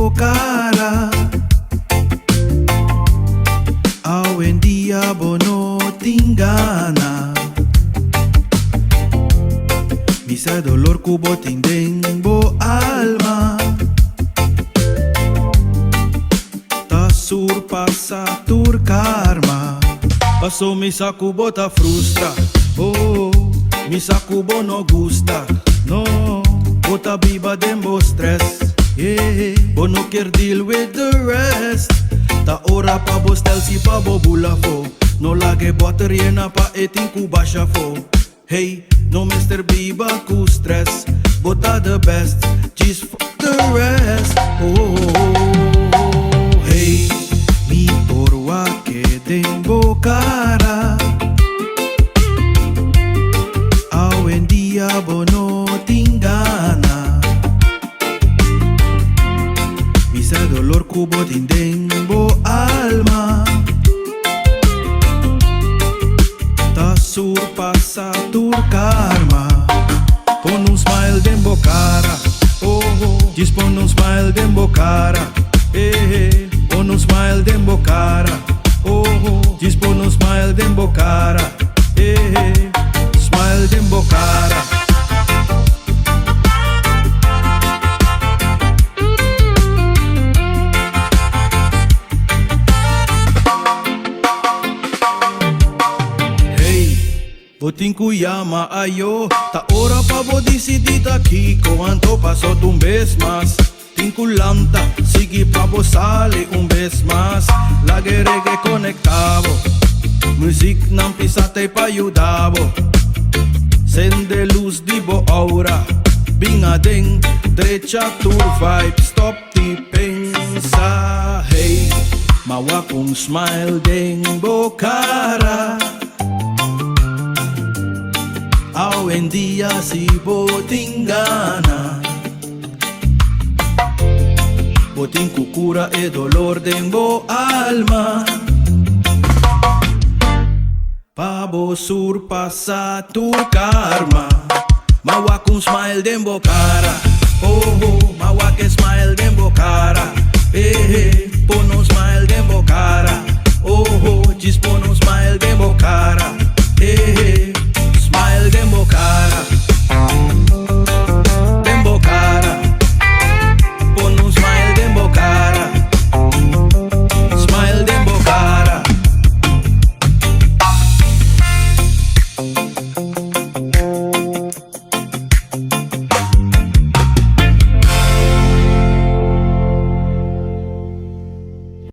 cara. Hoy en día bono tingana. Misa dolor kubo tindeng bo alma. Ta surpasa tur karma. Paso misa kubo ta frustra. Oh, misa kubo no gusta. No, bota biba dembo stress. Yeah, bo no quer deal with the rest. Ta ora pa bo stel si pa bo bula fo. No lage bateria pa etin kuba fo. Hey, no Mr. Biba ku stress. Bota the best, just fuck the rest. Oh, hey, mi porwa que dembo cara. Hoy en día bono tingana. Misa dolor kubo tindembo alma. Ta surpasa tur karma. Pon un smile dembo cara. Oh, just pon un smile dembo cara. Pon un smile dembo cara. Oh, just pon un smile dembo cara. Smile dembo cara. Botin kuyama ayo. Ta ora pa bo decidita kiko. Anto paso un vez más. Tinkulanta, sigue pa bo sale un vez más. La reggae conectavo. Music nam pisate pa ayudavo. Sende luz dibo aura. Binga ding, derecha tour vibe. Stop ti pensa. Hey, mawa kung smile ding bo cara. Hoy en día si botin gana. Botin kukura e dolor dembo alma. Pabo surpasa tu karma. Mawa kung smile dembo cara. Oh, mawa que smile dembo cara.